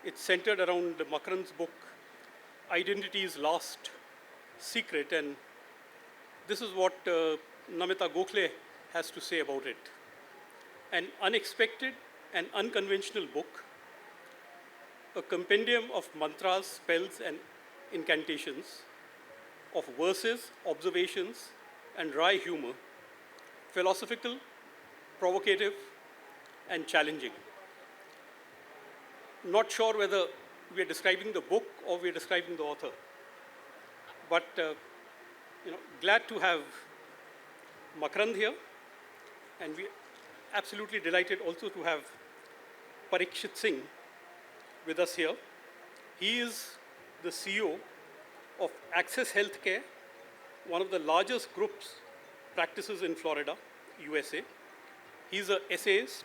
It's centered around the Makarand's book, Identity's Last Secret, and this is what Namita Gokhale has to say about it. An unexpected and unconventional book, a compendium of mantras, spells, and incantations, of verses, observations, and wry humor, philosophical, provocative, and challenging. Not sure whether we are describing the book or we are describing the author, but glad to have Makarand here, and we are absolutely delighted also to have Pariksith Singh with us here. He is the CEO of Access Healthcare, one of the largest groups practices in Florida, USA. He's an essayist,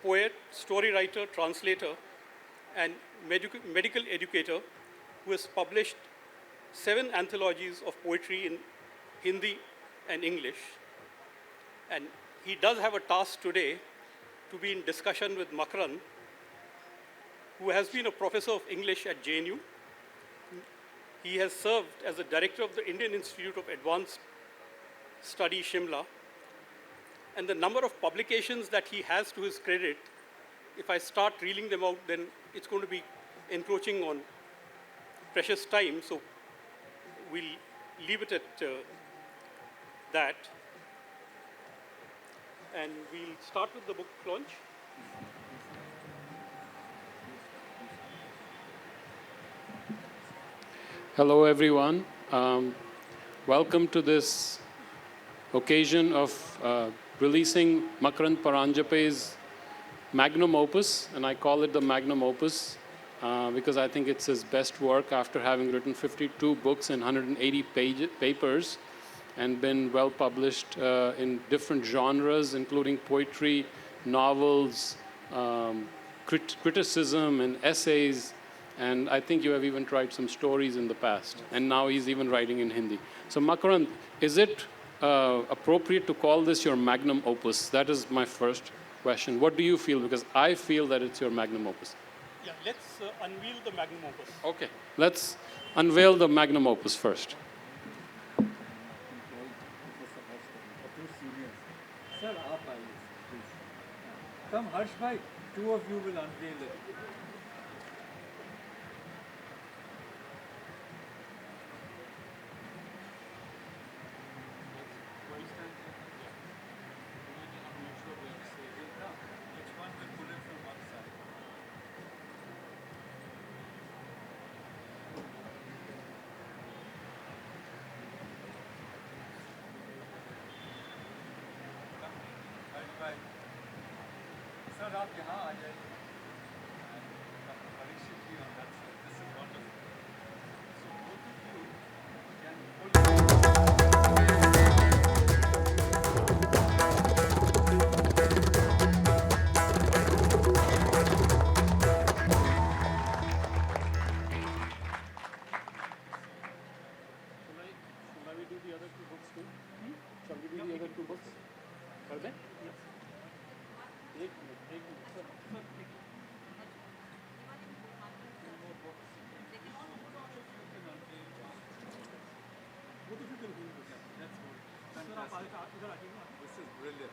poet, story writer, translator, and medical educator who has published 7 anthologies of poetry in Hindi and English. And he does have a task today to be in discussion with Makarand, who has been a professor of English at JNU. He has served as the director of the Indian Institute of Advanced Study, Shimla. And the number of publications that he has to his credit, if I start reeling them out, then it's going to be encroaching on precious time. So we'll leave it at that. And we'll start with the book launch. Hello, everyone. Welcome to this occasion of releasing Makarand Paranjape's magnum opus, and I call it the magnum opus because I think it's his best work after having written 52 books and 180 papers and been well published in different genres, including poetry, novels, criticism, and essays. And I think you have even tried some stories in the past. And now he's even writing in Hindi. So Makarand, is it appropriate to call this your magnum opus? That is my first question. What do you feel? Because I feel that it's your magnum opus. Yeah, let's unveil the magnum opus. Okay, let's unveil the magnum opus first. Sir, please. Come, Harsh bhai, 2 of you will unveil it. Sir, आप यहाँ आ जाइए. Parikshit ji on that side. This is wonderful. So both of you can Shall we do the other 2 books too? Shall we do the other 2 books? Are they? Yes. This is brilliant.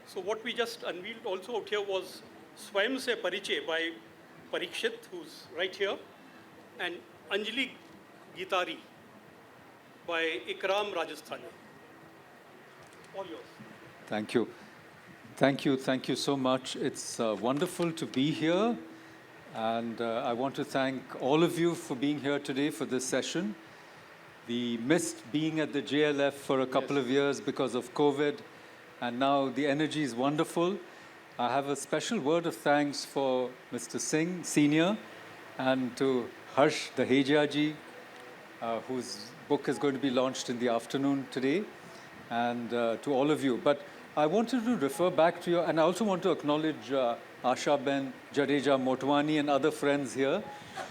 So what we just unveiled also out here was Swam Se Pariche by Parikshit, who's right here, and Anjali Gitari by Ikram Rajasthani. All yours. Thank you. Thank you. Thank you so much. It's wonderful to be here. And I want to thank all of you for being here today for this session. We missed being at the JLF for a couple of years because of COVID. And now the energy is wonderful. I have a special word of thanks for Mr. Singh, Senior, and to Harsh Daheja ji, whose book is going to be launched in the afternoon today, and to all of you. But I wanted to refer back to and I also want to acknowledge Asha Ben Jadeja Motwani and other friends here.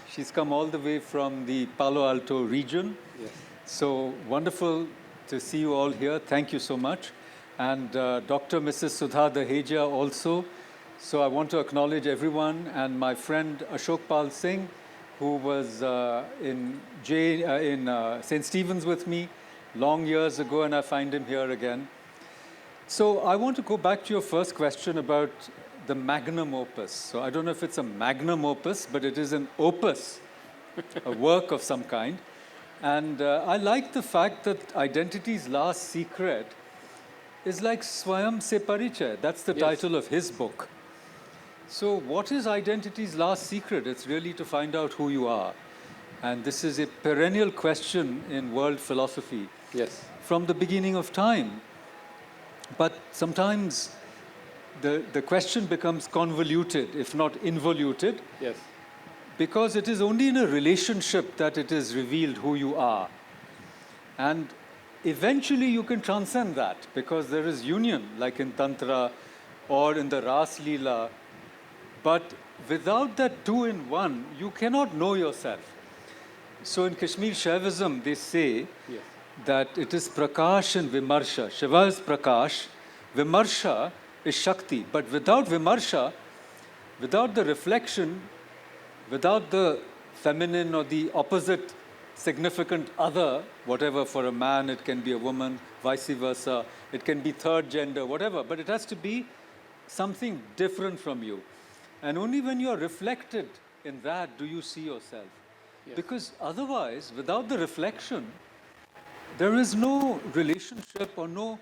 She's come all the way from the Palo Alto region. Yes. So wonderful to see you all here. Thank you so much. And Dr. Mrs. Sudha Daheja also. So I want to acknowledge everyone and my friend Ashok Pal Singh, who was in St. Stephen's with me long years ago, and I find him here again. So I want to go back to your first question about the magnum opus. So I don't know if it's a magnum opus, but it is an opus, a work of some kind. And I like the fact that Identity's Last Secret is like Swayam Se Parichay. That's the title of his book. So what is Identity's Last Secret? It's really to find out who you are. And this is a perennial question in world philosophy. Yes. From the beginning of time. But sometimes the question becomes convoluted, if not involuted. Yes. Because it is only in a relationship that it is revealed who you are. And eventually you can transcend that because there is union, like in Tantra or in the Ras Leela. But without that two in one, you cannot know yourself. So in Kashmir Shaivism, they say that it is Prakash and Vimarsha. Shiva is Prakash, Vimarsha is Shakti. But without Vimarsha, without the reflection, without the feminine or the opposite significant other, whatever, for a man, it can be a woman, vice versa, it can be third gender, whatever, but it has to be something different from you. And only when you are reflected in that do you see yourself. Yes. Because otherwise, without the reflection, there is no relationship or no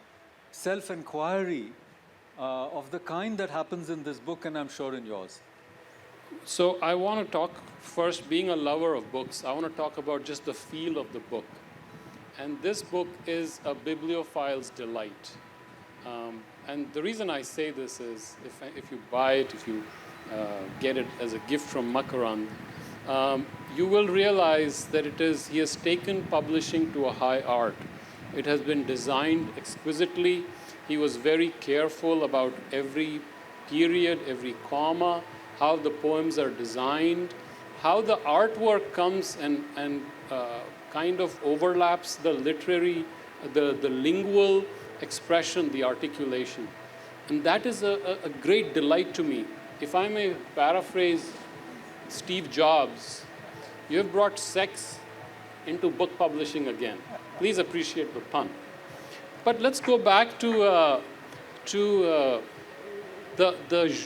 self-inquiry of the kind that happens in this book, and I'm sure in yours. So I want to talk first, being a lover of books, I want to talk about just the feel of the book. And this book is a bibliophile's delight. And the reason I say this is, if you buy it, if you get it as a gift from Makarand, you will realize that he has taken publishing to a high art. It has been designed exquisitely. He was very careful about every period, every comma, how the poems are designed, how the artwork comes and kind of overlaps the literary, the lingual expression, the articulation. And that is a great delight to me. If I may paraphrase Steve Jobs, you have brought sex into book publishing again. Please appreciate the pun. But let's go back to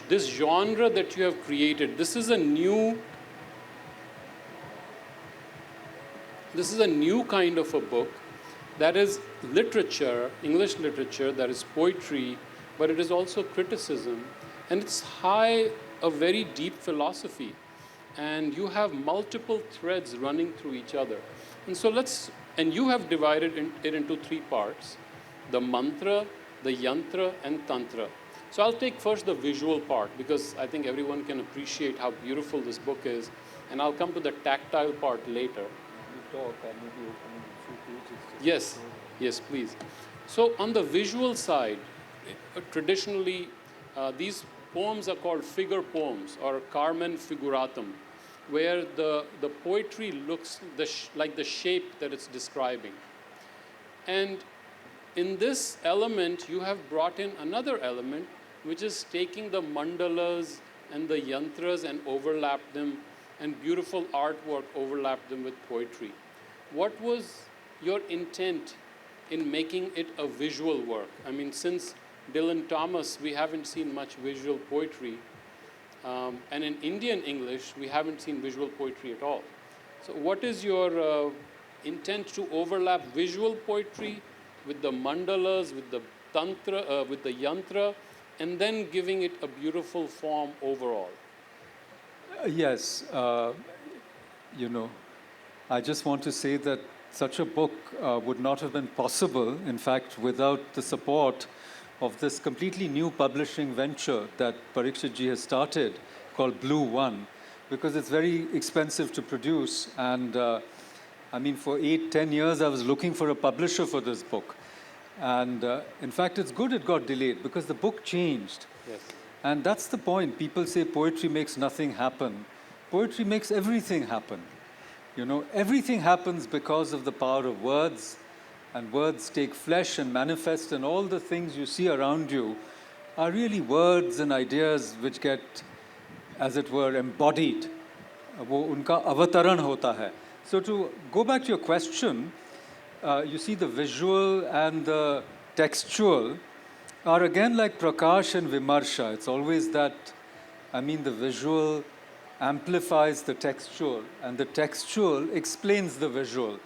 this genre that you have created. This is a new kind of a book that is literature, English literature, that is poetry, but it is also criticism, and it's a very deep philosophy, and you have multiple threads running through each other. And you have divided it into three parts: the mantra, the yantra, and tantra. So I'll take first the visual part, because I think everyone can appreciate how beautiful this book is, and I'll come to the tactile part later. Yes, please. So on the visual side, traditionally, these poems are called figure poems, or Carmen Figuratum, where the poetry looks like the shape that it's describing. And in this element, you have brought in another element, which is taking the mandalas and the yantras and overlapped them, and beautiful artwork overlapped them with poetry. What was your intent in making it a visual work? I mean, since Dylan Thomas, we haven't seen much visual poetry. And in Indian English, we haven't seen visual poetry at all. So what is your intent to overlap visual poetry with the mandalas, with the tantra, with the yantra, and then giving it a beautiful form overall? Yes, I just want to say that such a book would not have been possible, in fact, without the support of this completely new publishing venture that Pariksith ji has started, called Blue One, because it's very expensive to produce. And I mean, for 8-10 years, I was looking for a publisher for this book. And in fact, it's good it got delayed because the book changed. Yes. And that's the point. People say poetry makes nothing happen. Poetry makes everything happen. You know, everything happens because of the power of words, and words take flesh and manifest, and all the things you see around you are really words and ideas which get, as it were, embodied. वो उनका अवतरण होता है. So to go back to your question, you see the visual and the textual are again like Prakash and Vimarsha. It's always that, I mean, the visual amplifies the textual, and the textual explains the visual.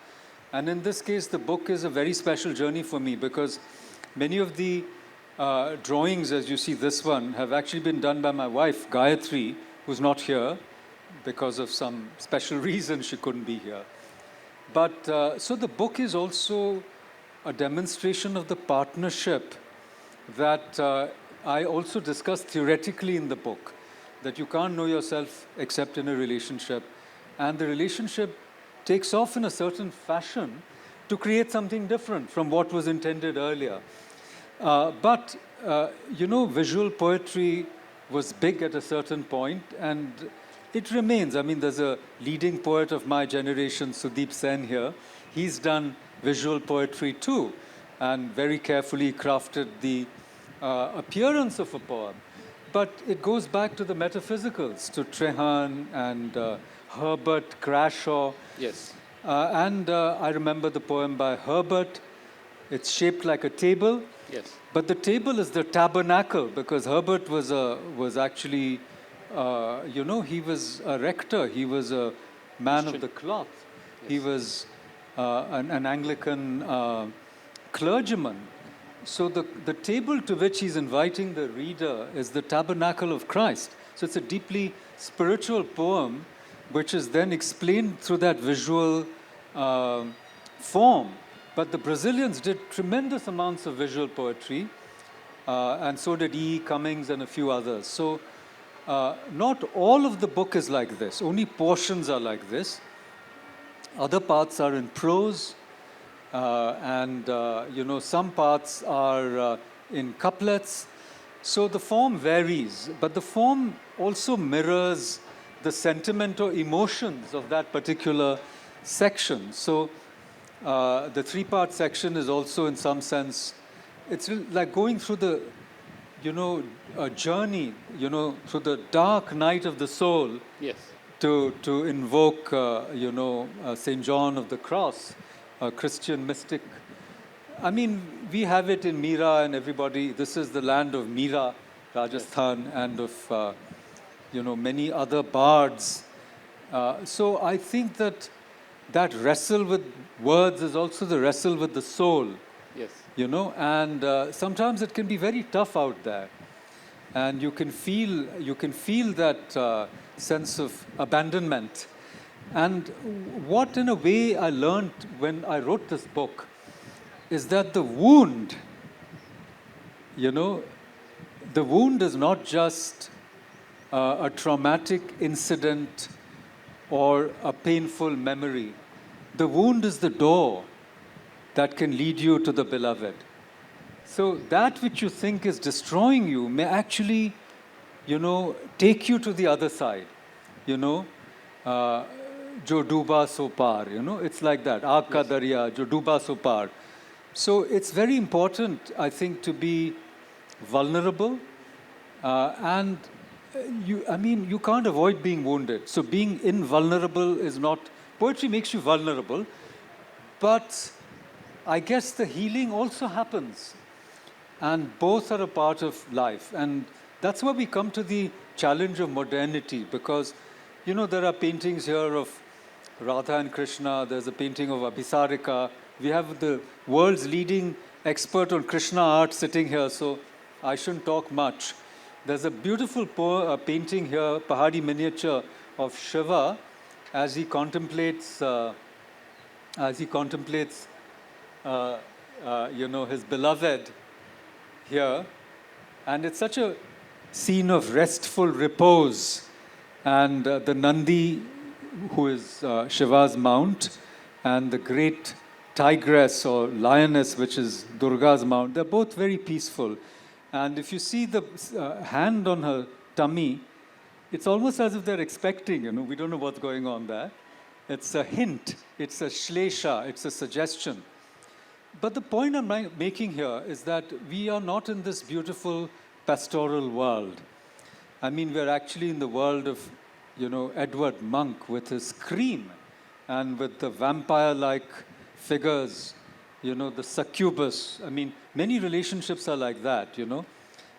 And in this case, the book is a very special journey for me because many of the drawings, as you see this one, have actually been done by my wife, Gayatri, who's not here because of some special reason she couldn't be here. But so the book is also a demonstration of the partnership that I also discuss theoretically in the book, that you can't know yourself except in a relationship. And the relationship takes off in a certain fashion to create something different from what was intended earlier. But, you know, visual poetry was big at a certain point, and it remains. I mean, there's a leading poet of my generation, Sudeep Sen here. He's done visual poetry too, and very carefully crafted the appearance of a poem. But it goes back to the metaphysicals, to Trehan and Herbert Crashaw. Yes. And I remember the poem by Herbert. It's shaped like a table. Yes. But the table is the tabernacle, because Herbert was actually, you know, he was a rector. He was a man of the cloth. Yes. He was an Anglican clergyman. So the table to which he's inviting the reader is the tabernacle of Christ. So it's a deeply spiritual poem, which is then explained through that visual form. But the Brazilians did tremendous amounts of visual poetry, and so did E. Cummings and a few others. So not all of the book is like this. Only portions are like this. Other parts are in prose. And you know, some parts are in couplets. So the form varies, but the form also mirrors the sentiment or emotions of that particular section. So the three-part section is also, in some sense, it's like going through the, you know, a journey, you know, through the dark night of the soul. Yes. To invoke, you know, Saint John of the Cross, a Christian mystic. I mean, we have it in Meera, and everybody, this is the land of Meera, Rajasthan, yes. And of, you know, many other bards. So I think that wrestle with words is also the wrestle with the soul. Yes. You know, and sometimes it can be very tough out there. And you can feel that sense of abandonment. And what, in a way, I learned when I wrote this book is that the wound, you know, the wound is not just a traumatic incident or a painful memory. The wound is the door that can lead you to the beloved. So that which you think is destroying you may actually, you know, take you to the other side, you know. Jo duba so par, you know, it's like that. Aag ka darya, jo duba so par. So it's very important, I think, to be vulnerable. And you can't avoid being wounded. So being invulnerable is not, poetry makes you vulnerable, but I guess the healing also happens. And both are a part of life. And that's why we come to the challenge of modernity, because, you know, there are paintings here of Radha and Krishna. There's a painting of Abhisarika. We have the world's leading expert on Krishna art sitting here, so I shouldn't talk much. There's a beautiful painting here, Pahadi miniature of Shiva, as he contemplates, you know, his beloved here. And it's such a scene of restful repose. and the Nandi, who is Shiva's mount, and the great tigress or lioness, which is Durga's mount. They're both very peaceful. And if you see the hand on her tummy, it's almost as if they're expecting, we don't know what's going on there. It's a hint, it's a shlesha, it's a suggestion. But the point I'm making here is that we are not in this beautiful pastoral world. I mean, we're actually in the world of, Edward Monk with his scream and with the vampire-like figures, the succubus. I mean, many relationships are like that,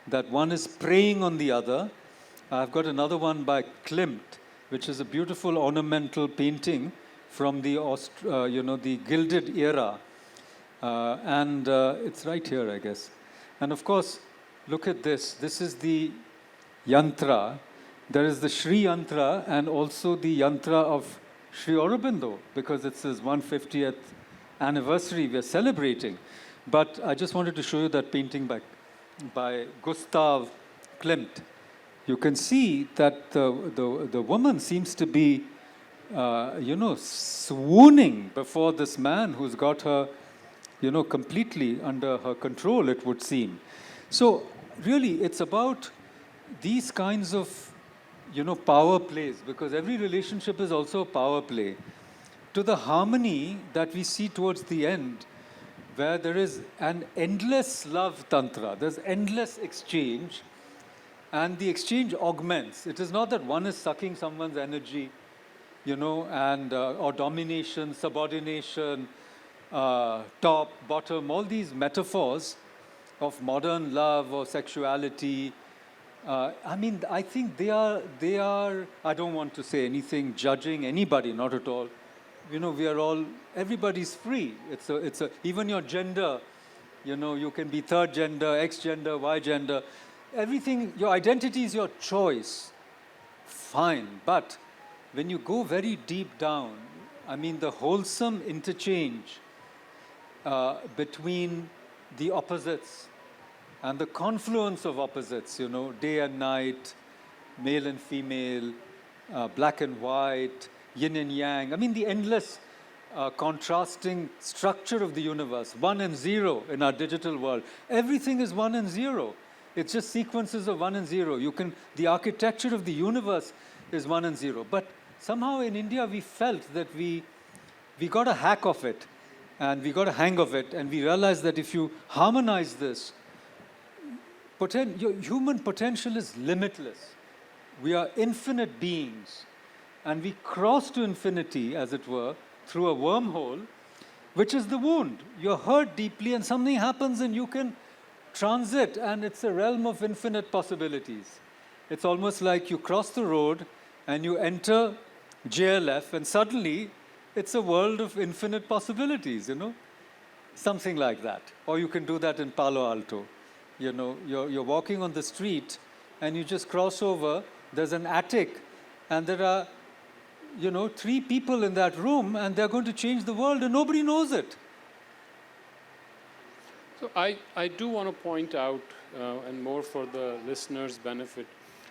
that one is preying on the other. I've got another one by Klimt, which is a beautiful ornamental painting from the, the Gilded Era. And it's right here, I guess. And of course, look at this. This is the yantra. There is the Sri Yantra and also the yantra of Sri Aurobindo, because it's his 150th anniversary we're celebrating. But I just wanted to show you that painting by Gustav Klimt. You can see that the woman seems to be, swooning before this man who's got her, completely under her control, it would seem. So really, it's about these kinds of, power plays, because every relationship is also a power play, to the harmony that we see towards the end, where there is an endless love tantra. There's endless exchange, and the exchange augments. It is not that one is sucking someone's energy, and or domination, subordination, top, bottom, all these metaphors of modern love or sexuality. I think they are, I don't want to say anything judging anybody, not at all. We are all, everybody's free. It's a, even your gender, you can be third gender, X gender, Y gender. Everything, your identity is your choice. Fine. But when you go very deep down, the wholesome interchange between the opposites and the confluence of opposites, day and night, male and female, black and white, yin and yang. The endless contrasting structure of the universe, 1 and 0 in our digital world. Everything is 1 and 0. It's just sequences of 1 and 0. The architecture of the universe is 1 and 0. But somehow in India we felt that we got a hack of it, and we got a hang of it, and we realized that if you harmonize this, your human potential is limitless. We are infinite beings, and we cross to infinity, as it were, through a wormhole, which is the wound. You're hurt deeply, and something happens, and you can transit, and it's a realm of infinite possibilities. It's almost like you cross the road, and you enter JLF, and suddenly it's a world of infinite possibilities, Something like that. Or you can do that in Palo Alto. You're walking on the street, and you just cross over, there's an attic, and there are, 3 people in that room, and they're going to change the world, and nobody knows it. So I do want to point out, and more for the listeners' benefit,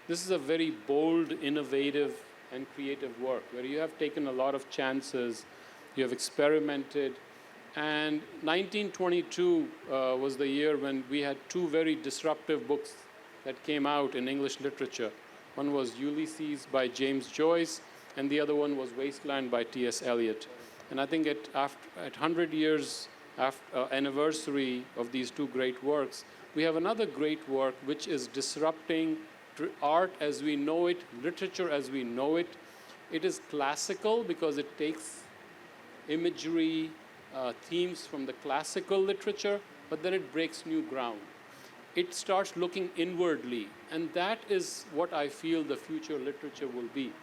this is a very bold, innovative, and creative work, where you have taken a lot of chances, you have experimented, and 1922 was the year when we had 2 very disruptive books that came out in English literature. One was Ulysses by James Joyce, and the other one was Wasteland by T.S. Eliot. And I think at 100 years anniversary of these 2 great works, we have another great work which is disrupting art as we know it, literature as we know it. It is classical because it takes imagery, themes from the classical literature, but then it breaks new ground. It starts looking inwardly, and that is what I feel the future literature will be.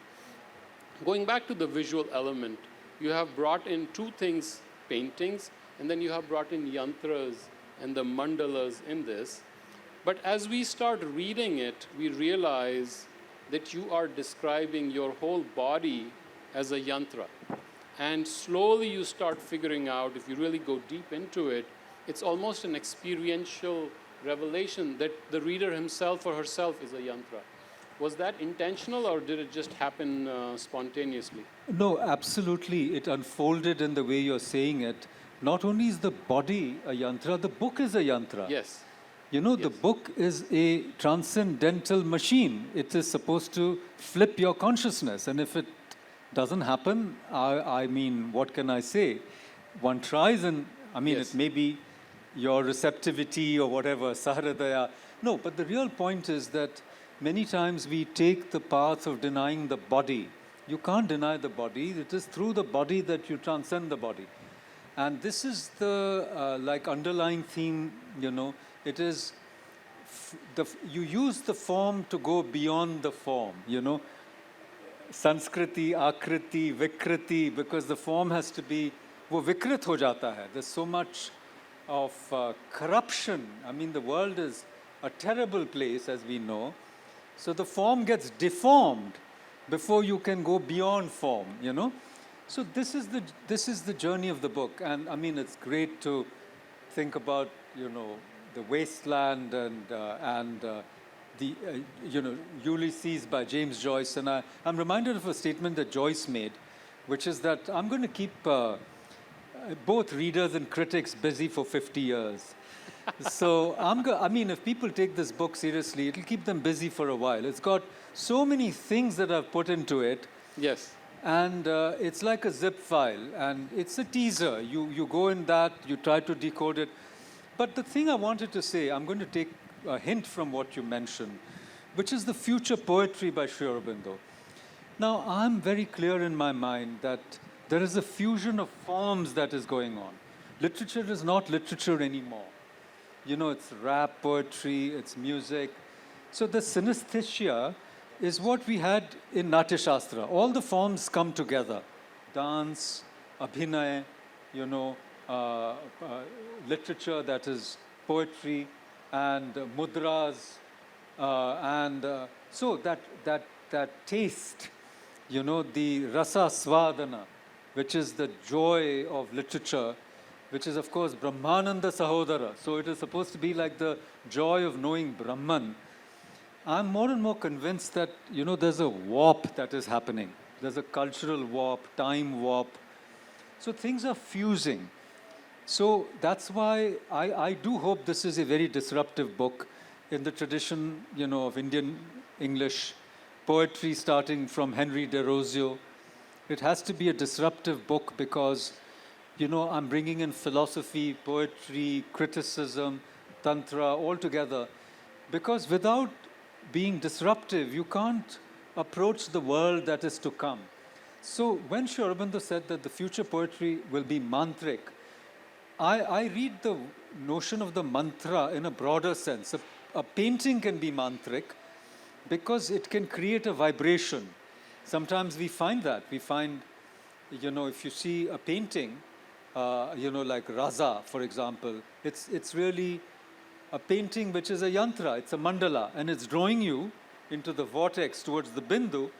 Going back to the visual element, you have brought in 2 things, paintings, and then you have brought in yantras and the mandalas in this. But as we start reading it, we realize that you are describing your whole body as a yantra. And slowly you start figuring out, if you really go deep into it, it's almost an experiential revelation that the reader himself or herself is a yantra. Was that intentional or did it just happen spontaneously? No, absolutely. It unfolded in the way you're saying it. Not only is the body a yantra, the book is a yantra. Yes. You know, the Yes. book is a transcendental machine. It is supposed to flip your consciousness. And if it doesn't happen, I mean, what can I say? One tries and, I mean, Yes. it may be your receptivity or whatever, sahradaya. No, but the real point is that many times we take the path of denying the body. You can't deny the body. It is through the body that you transcend the body. And this is the like underlying theme, you know. It is, you use the form to go beyond the form, you know. Sanskriti, akriti, vikriti, because the form has to be, wo vikrit ho jata hai. There's so much of corruption. I mean, the world is a terrible place, as we know. So the form gets deformed before you can go beyond form, you know. So this is the journey of the book. And I mean, it's great to think about, you know, the wasteland and the, you know, Ulysses by James Joyce. And I'm reminded of a statement that Joyce made, which is that I'm going to keep both readers and critics busy for 50 years. So I mean, if people take this book seriously, it'll keep them busy for a while. It's got so many things that I've put into it. Yes. And it's like a zip file, and it's a teaser. You go in that, you try to decode it. But the thing I wanted to say, I'm going to take a hint from what you mentioned, which is the future poetry by Sri Aurobindo. Now, I'm very clear in my mind that there is a fusion of forms that is going on. Literature is not literature anymore. You know, it's rap, poetry, it's music. So the synesthesia is what we had in Natya Shastra. All the forms come together. Dance, abhinay, you know, literature, that is poetry, and mudras, and so that taste, you know, the rasa svadana, which is the joy of literature, which is, of course, Brahmananda Sahodara. So it is supposed to be like the joy of knowing Brahman. I'm more and more convinced that, you know, there's a warp that is happening. There's a cultural warp, time warp. So things are fusing. So that's why I do hope this is a very disruptive book in the tradition, you know, of Indian English poetry, starting from Henry Derozio. It has to be a disruptive book because, you know, I'm bringing in philosophy, poetry, criticism, tantra, all together. Because without being disruptive, you can't approach the world that is to come. So when Sri Aurobindo said that the future poetry will be mantric, I read the notion of the mantra in a broader sense. A painting can be mantric because it can create a vibration. Sometimes we find that. We find, you know, if you see a painting, you know, like Raza, for example, it's really a painting which is a yantra, it's a mandala, and it's drawing you into the vortex towards the bindu,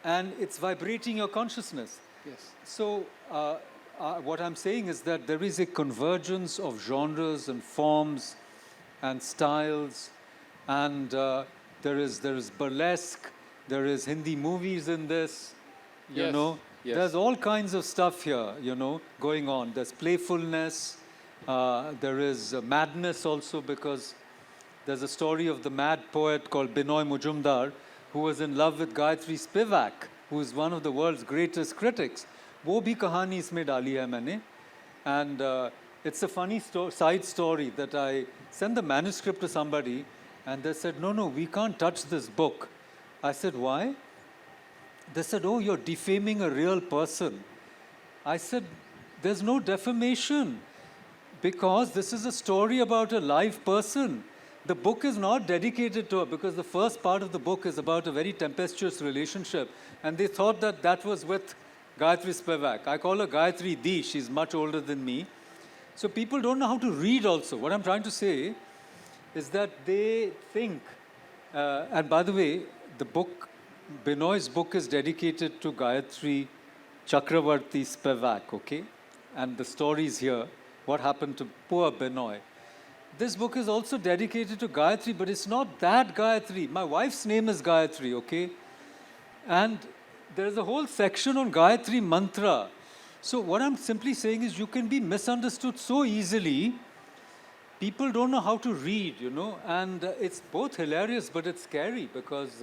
and it's vibrating your consciousness. Yes. So what I'm saying is that there is a convergence of genres and forms and styles, and there is burlesque, there is Hindi movies in this, you Yes. know. Yes. There's all kinds of stuff here, you know, going on. There's playfulness, there is madness also, because there's a story of the mad poet called Binoy Mujumdar, who was in love with Gayatri Spivak, who is one of the world's greatest critics. वो भी कहानी इसमें डाली है मैंने, and it's a funny side story that I sent the manuscript to somebody, and they said, no, we can't touch this book. I said, why? They said, oh, you're defaming a real person. I said, there's no defamation, because this is a story about a live person. The book is not dedicated to her, because the first part of the book is about a very tempestuous relationship, and they thought that that was with Gayatri Spivak. I call her Gayatri Di, she's much older than me. So people don't know how to read also. What I'm trying to say is that they think, and by the way, the book, Binoy's book is dedicated to Gayatri Chakravarti Spivak, okay? And the story is here, what happened to poor Binoy. this book is also dedicated to Gayatri, but it's not that Gayatri. My wife's name is Gayatri, okay? And there's a whole section on Gayatri mantra. So what I'm simply saying is you can be misunderstood so easily. People don't know how to read, you know, and it's both hilarious, but it's scary because...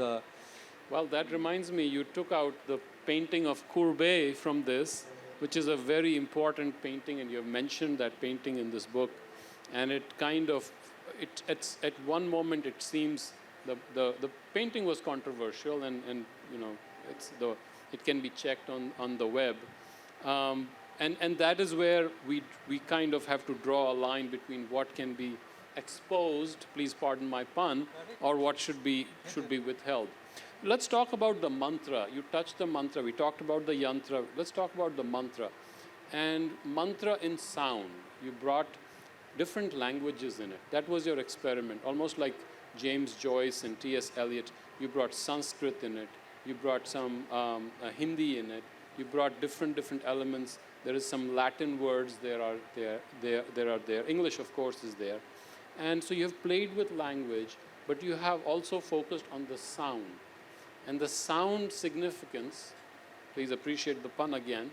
Well, that reminds me, you took out the painting of Courbet from this, which is a very important painting, and you have mentioned that painting in this book. And it kind of, it's at one moment it seems the painting was controversial, and you know, it can be checked on the web. And that is where we kind of have to draw a line between what can be exposed, please pardon my pun, or what should be withheld. Let's talk about the mantra. You touched the mantra. We talked about the yantra. Let's talk about the mantra. And mantra in sound. You brought different languages in it. That was your experiment, almost like James Joyce and T.S. Eliot. You brought Sanskrit in it. You brought some Hindi in it. You brought different elements. There is some Latin words. There are. English, of course, is there. And so you have played with language, but you have also focused on the sound. And the sound significance, please appreciate the pun again,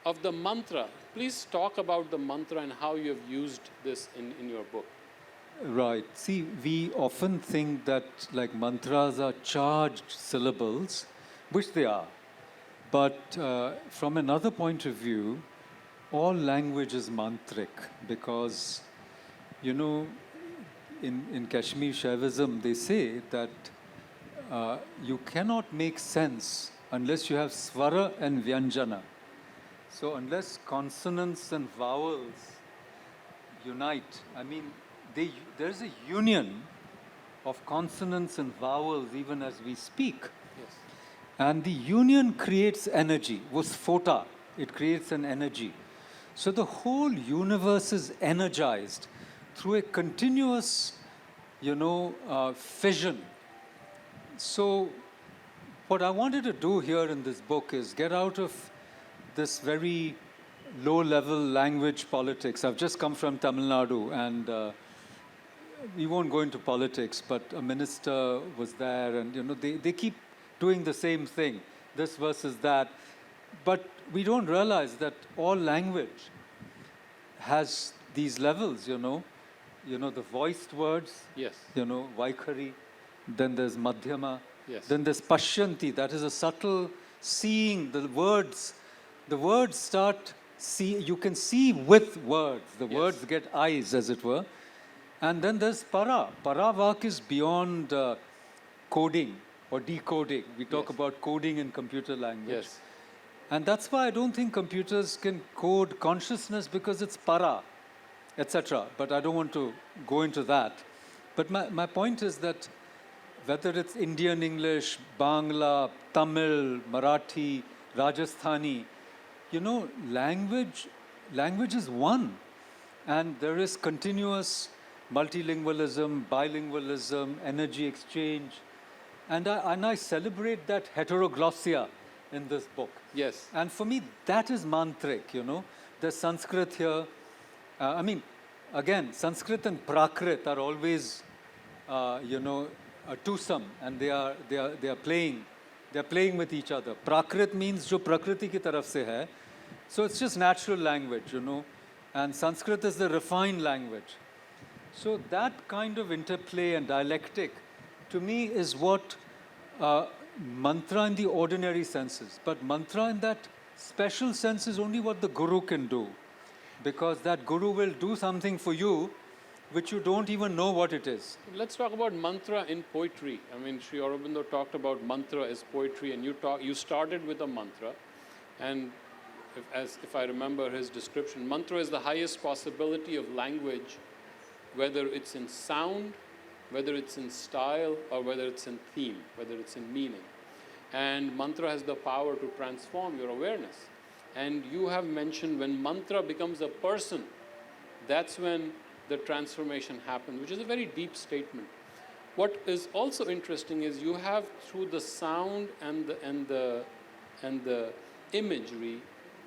of the mantra. Please talk about the mantra and how you have used this in your book. Right. See, we often think that like mantras are charged syllables, which they are. But from another point of view, all language is mantric because, you know, in Kashmir Shaivism, they say that you cannot make sense unless you have swara and vyanjana. So unless consonants and vowels unite, I mean, there's a union of consonants and vowels even as we speak. Yes. And the union creates energy, vusphota, it creates an energy. So the whole universe is energized through a continuous, you know, fission. So what I wanted to do here in this book is get out of this very low-level language politics. I've just come from Tamil Nadu, and we won't go into politics, but a minister was there, and you know they keep doing the same thing, this versus that. But we don't realize that all language has these levels, you know, the voiced words, Yes. you know, Vaikhari, then there's Madhyama, Yes. then there's Pashyanti, that is a subtle seeing, the words start, you can see with words, the Yes. words get eyes, as it were. And then there's Paravak is beyond coding or decoding. We talk Yes. about coding in computer language. Yes. And that's why I don't think computers can code consciousness because it's para, etc. But I don't want to go into that. But my point is that whether it's Indian English, Bangla, Tamil, Marathi, Rajasthani, you know, language is one. And there is continuous multilingualism, bilingualism, energy exchange. And I celebrate that heteroglossia in this book. Yes. And for me, that is mantric, you know. There's Sanskrit here. I mean, again, Sanskrit and Prakrit are always, you know, a twosome, and they are playing with each other. Prakrit means jo prakriti ki taraf se hai. So it's just natural language, you know. And Sanskrit is the refined language. So that kind of interplay and dialectic, to me, is what mantra in the ordinary senses. But mantra in that special sense is only what the guru can do. Because that guru will do something for you which you don't even know what it is. Let's talk about mantra in poetry. I mean, Sri Aurobindo talked about mantra as poetry, and you started with a mantra. And if I remember his description, mantra is the highest possibility of language, whether it's in sound, whether it's in style, or whether it's in theme, whether it's in meaning. And mantra has the power to transform your awareness. And you have mentioned when mantra becomes a person, that's when the transformation happens, which is a very deep statement. What is also interesting is you have, through the sound and the imagery,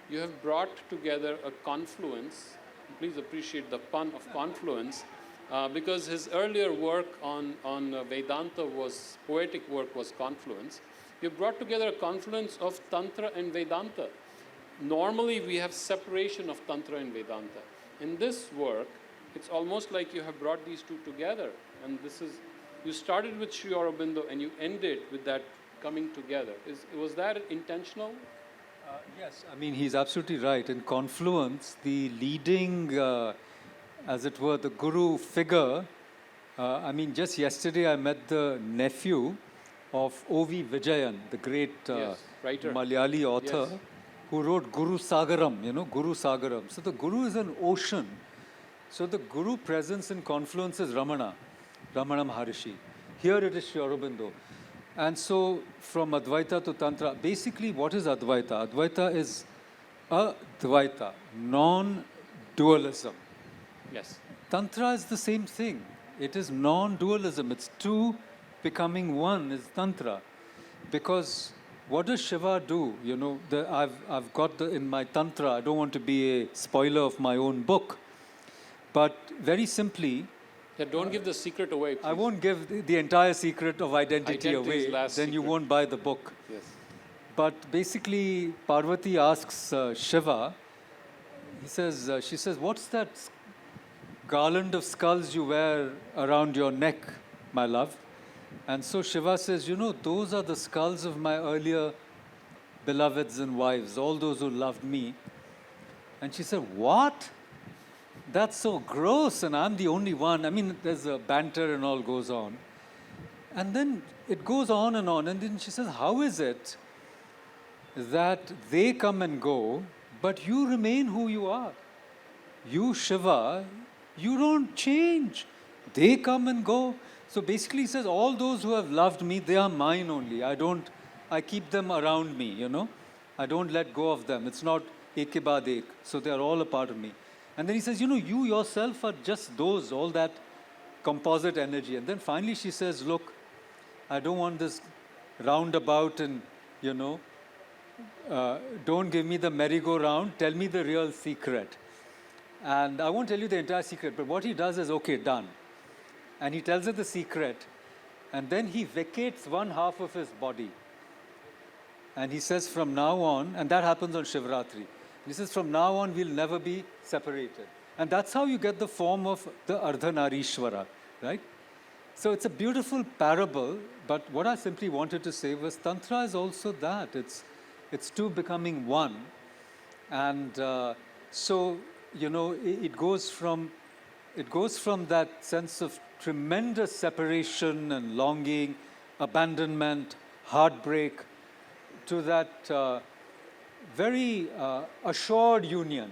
you have brought together a confluence. Please appreciate the pun of confluence, because his earlier work on Vedanta was, poetic work was confluence. You brought together a confluence of Tantra and Vedanta. Normally we have separation of Tantra and Vedanta. In this work, it's almost like you have brought these two together. And this is, you started with Sri Aurobindo and you ended with that coming together. Was that intentional? Yes, I mean, he's absolutely right. In confluence, the leading, as it were, the guru figure, I mean, just yesterday I met the nephew of O.V. Vijayan, the great writer. Malayali author, Yes. who wrote Guru Sagaram, Guru Sagaram. So the guru is an ocean. So the guru presence in confluence is Ramana Maharishi. Here it is Sri Aurobindo. And so from Advaita to Tantra, basically what is Advaita? Advaita is Advaita, non-dualism. Yes. Tantra is the same thing. It is non-dualism. It's two becoming one is Tantra. Because what does Shiva do? I've got in my Tantra, I don't want to be a spoiler of my own book, but very simply, Yeah, don't give the secret away, please. I won't give the entire secret of identity Identity is away, last then you secret. won't buy the book. Yes. But basically, Parvati asks Shiva, she says, what's that garland of skulls you wear around your neck, my love? And so Shiva says, those are the skulls of my earlier beloveds and wives, all those who loved me. And she said, what? That's so gross, and I'm the only one. I mean, there's a banter and all goes on. And then it goes on, and then she says, how is it that they come and go, but you remain who you are? You, Shiva, you don't change. They come and go. So basically he says, all those who have loved me, they are mine only. I keep them around me, I don't let go of them. It's not ek ke baad ek. So they are all a part of me. And then he says, you yourself are just those, all that composite energy. And then finally she says, look, I don't want this roundabout and, don't give me the merry-go-round, tell me the real secret. And I won't tell you the entire secret, but what he does is, okay, done. And he tells her the secret, and then he vacates one half of his body. And he says from now on, and that happens on Shivratri, he says from now on we'll never be separated. And that's how you get the form of the Ardhanarishwara, right? So it's a beautiful parable, but what I simply wanted to say was Tantra is also that. It's two becoming one. And so, it goes from that sense of tremendous separation and longing, abandonment, heartbreak, to that very assured union.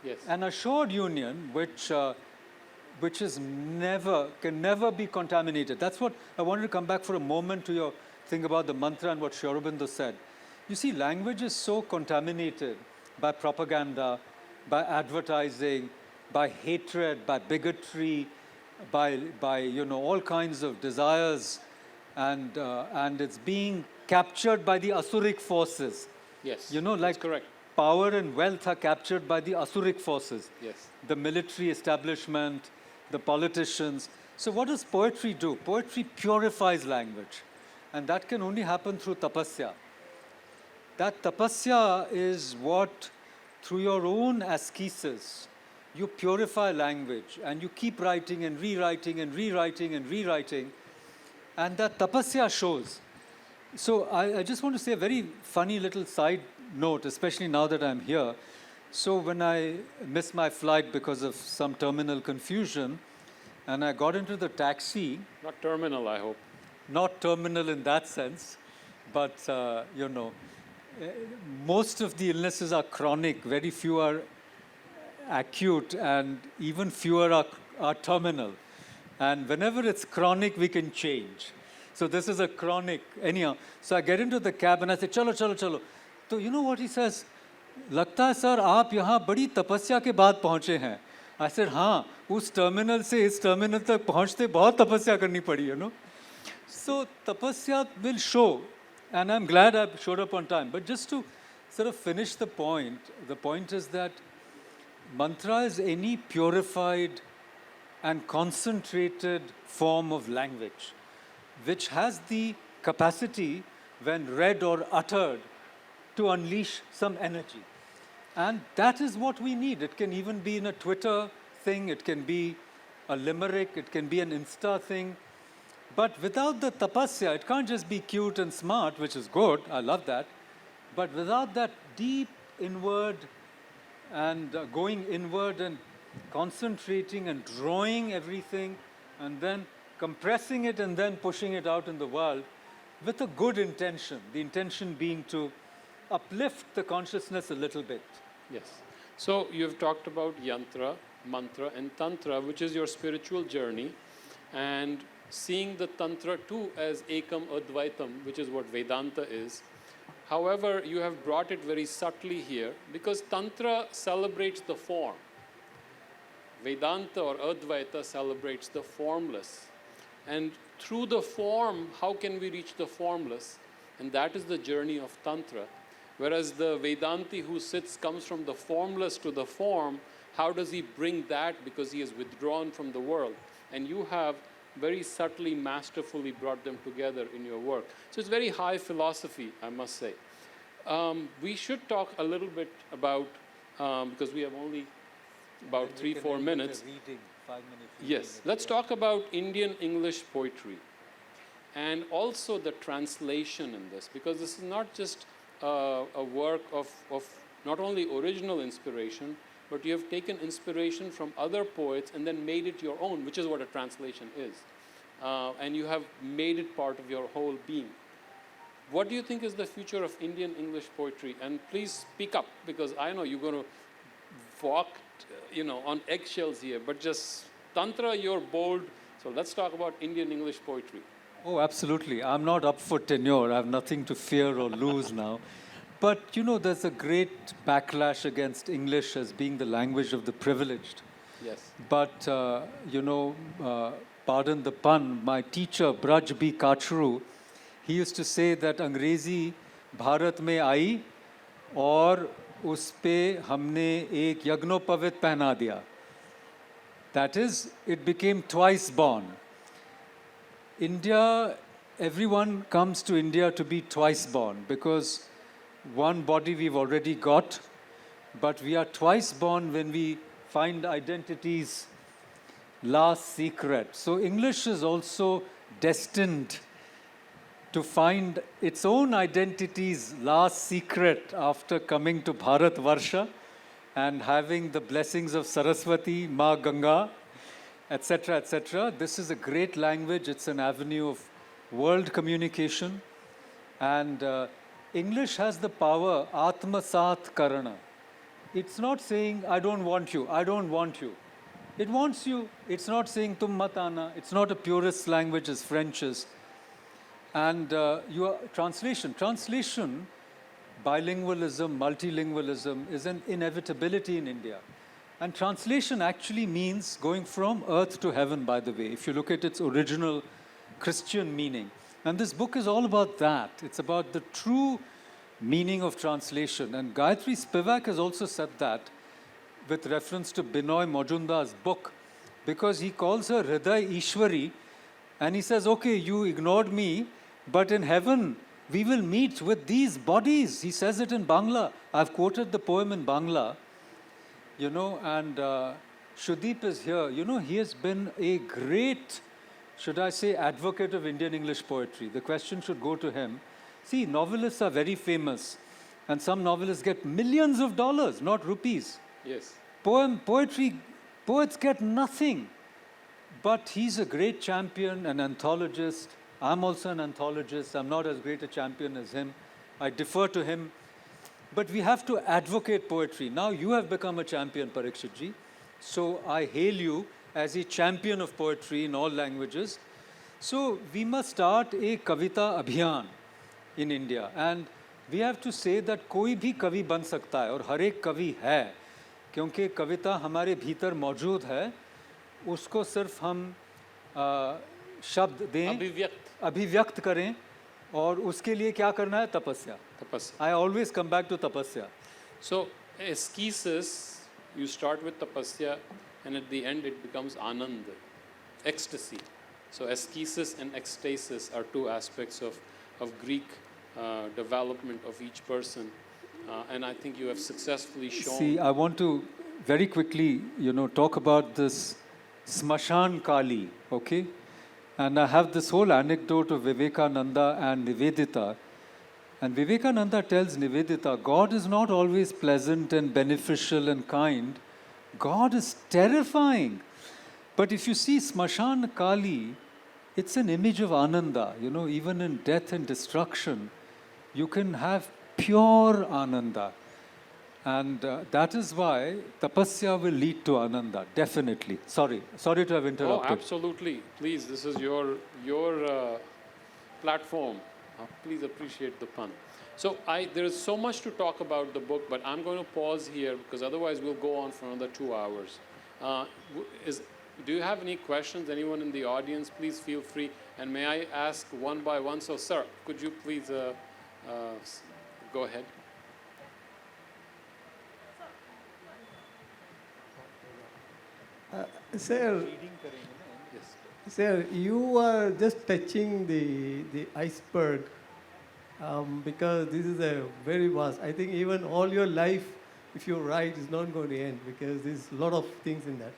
Yes. An assured union which can never be contaminated. That's what I wanted to come back for a moment to your thing about the mantra and what Sri Aurobindo said. You see, language is so contaminated by propaganda, by advertising, by hatred, by bigotry, by all kinds of desires, and it's being captured by the asuric forces. Yes. Like that's correct. power and wealth are captured by the asuric forces. Yes. The military establishment, the politicians. So what does poetry do? Poetry purifies language. And that can only happen through tapasya. That tapasya is what, through your own ascesis, you purify language and you keep writing and rewriting and rewriting and rewriting. And that tapasya shows. So I just want to say a very funny little side note, especially now that I'm here. So when I missed my flight because of some terminal confusion, and I got into the taxi. Not terminal, I hope. Not terminal in that sense, but most of the illnesses are chronic, very few are acute, and even fewer are terminal. And whenever it's chronic, we can change. So this is a chronic, anyhow. So I get into the cab and I say, chalo, chalo, chalo. So you know what he says? लगता है sir आप यहाँ बड़ी तपस्या के बाद पहुँचे हैं. I said, हाँ, उस टर्मिनल से इस टर्मिनल तक पहुँचते बहुत तपस्या करनी पड़ी, So tapasya will show, and I'm glad I showed up on time. But just to sort of finish the point is that mantra is any purified and concentrated form of language, which has the capacity, when read or uttered, to unleash some energy. And that is what we need. It can even be in a Twitter thing, it can be a limerick, it can be an Insta thing. But without the tapasya, it can't just be cute and smart, which is good, I love that. But without that deep inward and going inward and concentrating and drawing everything and then compressing it and then pushing it out in the world with a good intention, the intention being to uplift the consciousness a little bit. Yes. So you've talked about yantra, mantra, and tantra, which is your spiritual journey, and seeing the tantra too as ekam advaitam, which is what Vedanta is. However, you have brought it very subtly here because tantra celebrates the form. Vedanta or Advaita celebrates the formless. And through the form, how can we reach the formless? And that is the journey of tantra. Whereas the Vedanti who sits comes from the formless to the form, how does he bring that? Because he has withdrawn from the world. And you have very subtly, masterfully brought them together in your work. So it's very high philosophy, I must say. We should talk a little bit about, because we have only about 3-4 minutes. Reading, 5 minutes. Yes, let's talk about Indian English poetry and also the translation in this, because this is not just a work of not only original inspiration, but you have taken inspiration from other poets and then made it your own, which is what a translation is. And you have made it part of your whole being. What do you think is the future of Indian English poetry? And please speak up, because I know you're going to walk, on eggshells here, but just Tantra, you're bold. So let's talk about Indian English poetry. Oh, absolutely. I'm not up for tenure. I have nothing to fear or lose now. But, there's a great backlash against English as being the language of the privileged. Yes. But, pardon the pun, my teacher, Braj B. Kachru, he used to say that Angrezi Bharat mein aayi aur us pe humne ek yagnopavit pehna diya. That is, it became twice born. India, everyone comes to India to be twice born because one body we've already got, but we are twice born when we find identities last secret. So English is also destined to find its own identities last secret after coming to Bharat Varsha and having the blessings of Saraswati, Ma Ganga, etc., etc. This is a great language. It's an avenue of world communication. And English has the power, Atma Sat Karana. It's not saying, I don't want you, I don't want you. It wants you. It's not saying, tum mat aana. It's not a purist language as French is. And your translation, bilingualism, multilingualism is an inevitability in India. And translation actually means going from earth to heaven, by the way, if you look at its original Christian meaning. And this book is all about that. It's about the true meaning of translation. And Gayatri Spivak has also said that with reference to Binoy Majumdar's book, because he calls her Hriday Ishwari, and he says, okay, you ignored me, but in heaven, we will meet with these bodies. He says it in Bangla. I've quoted the poem in Bangla, and Sudeep is here. He has been a great, should I say, advocate of Indian English poetry. The question should go to him. See, novelists are very famous, and some novelists get millions of dollars, not rupees. Yes. Poets get nothing. But he's a great champion, an anthologist. I'm also an anthologist. I'm not as great a champion as him. I defer to him. But we have to advocate poetry. Now you have become a champion, Pariksithji. So I hail you as a champion of poetry in all languages. So we must start a Kavita Abhiyan in India. And we have to say that कोई भी कवि बन सकता है और हर एक कवि है क्योंकि कविता हमारे भीतर मौजूद है उसको सिर्फ हम शब्द दें अभिव्यक्त करें और उसके लिए क्या करना है तपस्या I always come back to tapasya. So esthesis, you start with tapasya and at the end it becomes Anand, ecstasy. So esthesis and ecstasis are two aspects of Greek development of each person. And I think you have successfully shown. See, I want to very quickly, talk about this Smashan Kali, okay? And I have this whole anecdote of Vivekananda and Nivedita. And Vivekananda tells Nivedita, God is not always pleasant and beneficial and kind. God is terrifying. But if you see Smashan Kali, it's an image of Ananda. Even in death and destruction, you can have pure Ananda. And that is why tapasya will lead to Ananda, definitely. Sorry to have interrupted. Oh, absolutely. Please, this is your platform. Please appreciate the pun. So there is so much to talk about the book, but I'm going to pause here because otherwise we'll go on for another 2 hours. Do you have any questions? Anyone in the audience, please feel free. And may I ask one by one? So, sir, could you please go ahead? Sir, sir, you are just touching the iceberg because this is a very vast. I think even all your life, if you write, is not going to end because there's a lot of things in that.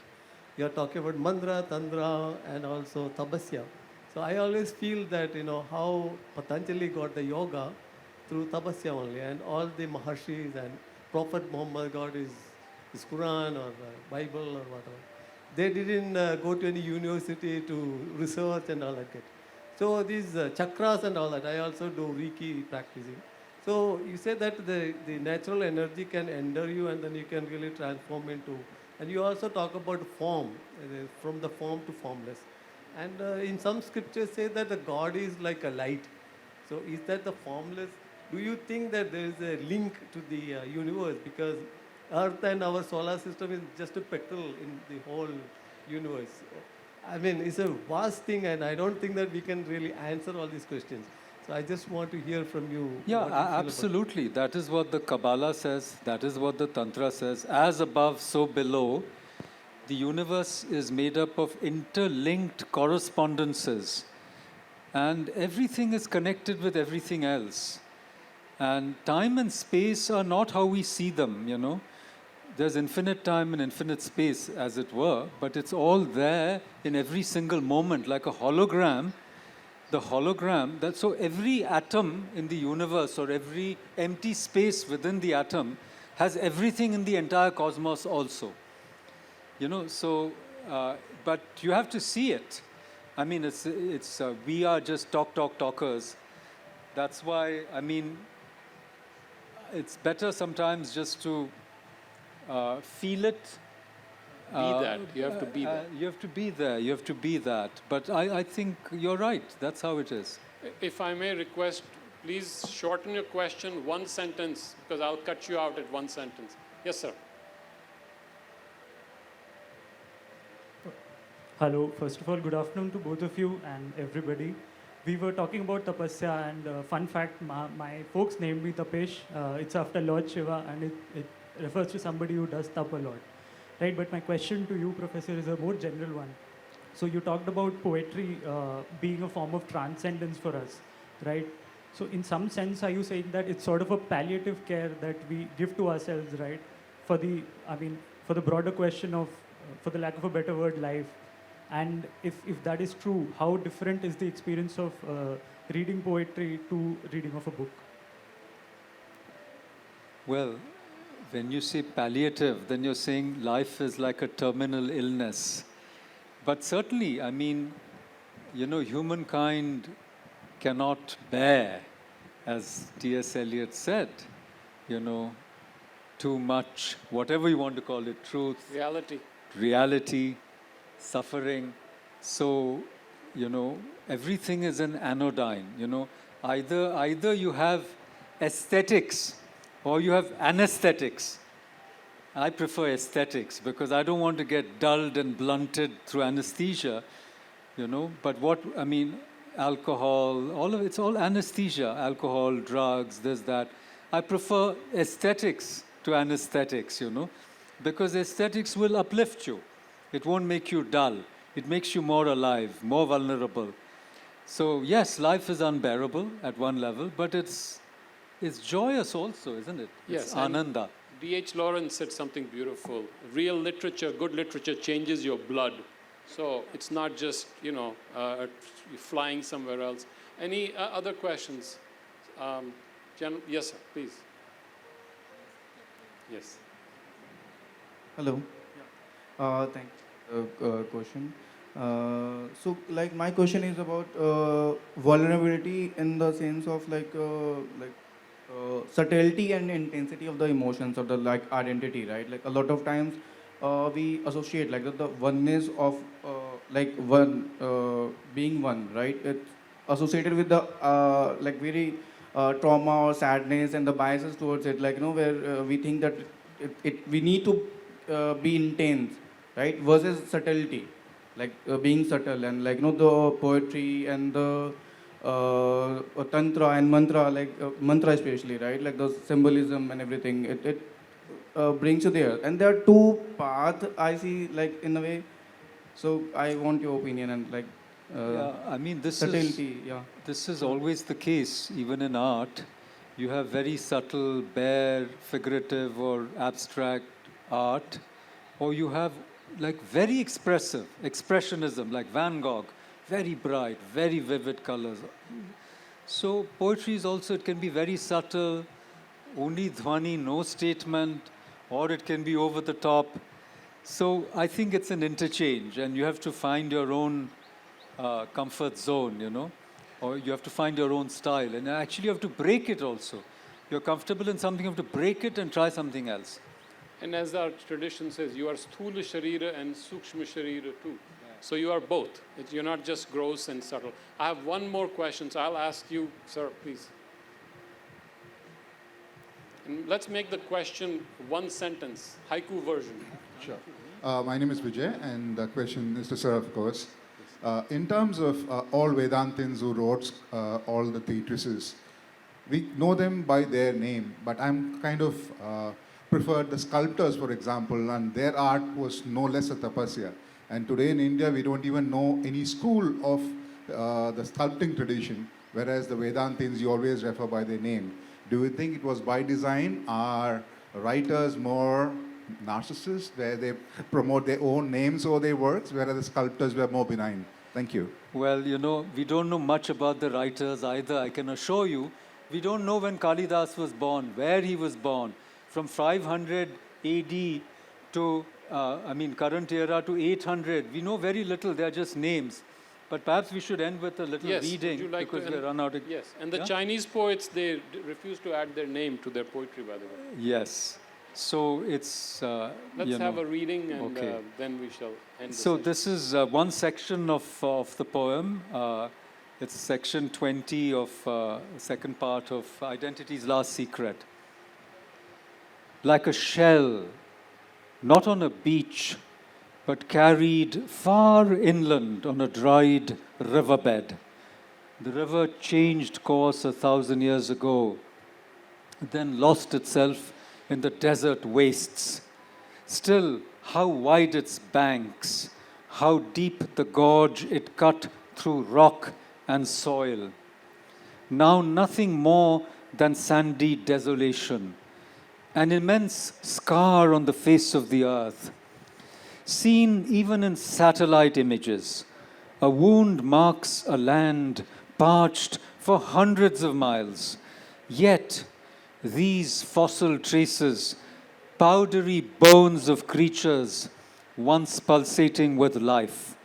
You are talking about mantra, tantra, and also tapasya. So I always feel that, how Patanjali got the yoga through tapasya only, and all the Maharshis and Prophet Muhammad got his Quran or Bible or whatever. They didn't go to any university to research and all that. So these chakras and all that, I also do Reiki practicing. So you say that the natural energy can enter you and then you can really transform into, and you also talk about form, from the form to formless. And in some scriptures say that the God is like a light. So is that the formless? Do you think that there is a link to the universe? Because Earth and our solar system is just a petal in the whole universe. I mean, it's a vast thing, and I don't think that we can really answer all these questions. So I just want to hear from you. Yeah, absolutely. That is what the Kabbalah says. That is what the Tantra says. As above, so below. The universe is made up of interlinked correspondences. And everything is connected with everything else. And time and space are not how we see them, There's infinite time and infinite space, as it were, but it's all there in every single moment, like a hologram. The hologram, so every atom in the universe or every empty space within the atom has everything in the entire cosmos also. But you have to see it. I mean, we are just talkers. That's why, it's better sometimes just to feel it. Be that. You have to be that. You have to be there. You have to be that. But I think you're right. That's how it is. If I may request, please shorten your question, one sentence, because I'll cut you out at one sentence. Yes, sir. Hello. First of all, good afternoon to both of you and everybody. We were talking about tapasya, and fun fact, my folks named me Tapesh. It's after Lord Shiva, and it refers to somebody who does tap a lot. Right, but my question to you, Professor, is a more general one. So you talked about poetry being a form of transcendence for us, right? So in some sense, are you saying that it's sort of a palliative care that we give to ourselves, right? For the broader question of, for the lack of a better word, life. And if that is true, how different is the experience of reading poetry to reading of a book? Well, when you say palliative, then you're saying life is like a terminal illness. But certainly, humankind cannot bear, as T.S. Eliot said, too much, whatever you want to call it, truth, reality, suffering. So, everything is an anodyne, Either you have aesthetics or you have anesthetics. I prefer aesthetics because I don't want to get dulled and blunted through anesthesia, But alcohol, it's all anesthesia. Alcohol, drugs, this, that. I prefer aesthetics to anesthetics, because aesthetics will uplift you. It won't make you dull. It makes you more alive, more vulnerable. So yes, life is unbearable at one level, but it's joyous also, isn't it? Yes, It's and ananda. D.H. Lawrence said something beautiful. Real literature, good literature changes your blood. So it's not just, flying somewhere else. Any other questions? Yes, sir, please. Yes. Hello. Thank you. Question. So, like, my question is about vulnerability in the sense of subtlety and intensity of the emotions or the like identity, right? Like a lot of times we associate like the oneness of like one being one, right? It's associated with the like very trauma or sadness and the biases towards it, like where we think that we need to be intense, right? Versus subtlety, like being subtle and like the poetry and the tantra and mantra, like mantra especially, right? Like the symbolism and everything, it brings you there. And there are two paths I see, like in a way. So I want your opinion and like Yeah, I mean, subtlety. Yeah. this is always the case, even in art. You have very subtle, bare, figurative, or abstract art, or you have like very expressive, expressionism, like Van Gogh, very bright, very vivid colors. So poetry is also, it can be very subtle, only dhwani, no statement, or it can be over the top. So I think it's an interchange, and you have to find your own comfort zone, or you have to find your own style. And actually you have to break it also. You're comfortable in something, you have to break it and try something else. And as our tradition says, you are sthula sharira and sukshma sharira too. So you are both. You're not just gross and subtle. I have one more question, so I'll ask you, sir, please. And let's make the question one sentence, haiku version. Sure. My name is Vijay, and the question is to sir, of course. In terms of all Vedantins who wrote all the treatises, we know them by their name, but I'm kind of preferred the sculptors, for example, and their art was no less a tapasya. And today in India, we don't even know any school of the sculpting tradition, whereas the Vedantins, you always refer by their name. Do you think it was by design? Are writers more narcissists, where they promote their own names or their works, whereas the sculptors were more benign? Thank you. Well, we don't know much about the writers either. I can assure you, we don't know when Kalidas was born, where he was born. From 500 AD to, current era to 800, we know very little. They're just names. But perhaps we should end with a little reading, would you like because to we run out of... Yes, and the Chinese poets, they refuse to add their name to their poetry, by the way. Yes. So it's, Let's have a reading, and okay. then we shall end So the this is one section of the poem. It's section 20 of second part of Identity's Last Secret. Like a shell, not on a beach, but carried far inland on a dried riverbed. The river changed course 1,000 years ago, then lost itself in the desert wastes. Still, how wide its banks, how deep the gorge it cut through rock and soil. Now nothing more than sandy desolation, an immense scar on the face of the earth. Seen even in satellite images, a wound marks a land parched for hundreds of miles. Yet, these fossil traces, powdery bones of creatures once pulsating with life,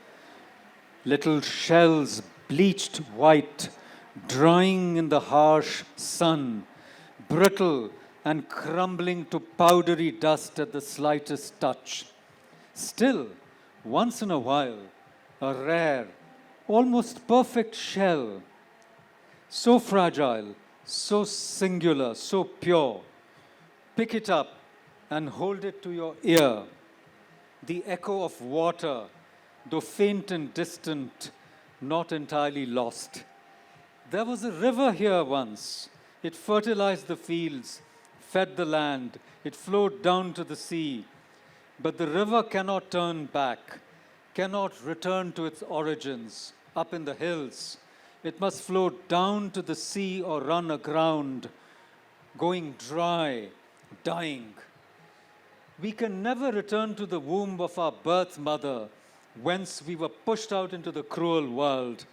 little shells bleached white, drying in the harsh sun, brittle and crumbling to powdery dust at the slightest touch. Still, once in a while, a rare, almost perfect shell, so fragile, so singular, so pure. Pick it up and hold it to your ear. The echo of water, though faint and distant, not entirely lost. There was a river here once. It fertilized the fields, fed the land. It flowed down to the sea. But the river cannot turn back, cannot return to its origins up in the hills. It must flow down to the sea or run aground, going dry, dying. We can never return to the womb of our birth mother, whence we were pushed out into the cruel world.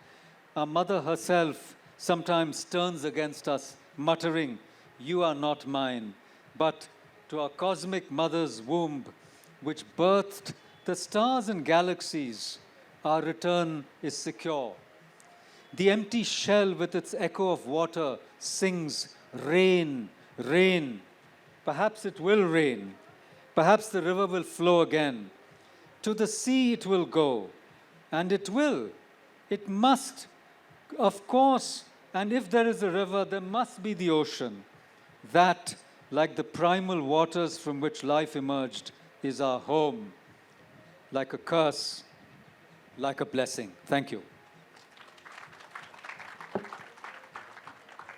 Our mother herself sometimes turns against us, muttering, "You are not mine." But to our cosmic mother's womb, which birthed the stars and galaxies, our return is secure. The empty shell with its echo of water sings, "Rain, rain." Perhaps it will rain. Perhaps the river will flow again. To the sea it will go. And it will. It must. Of course. And if there is a river, there must be the ocean. That, like the primal waters from which life emerged, is our home. Like a curse, like a blessing. Thank you.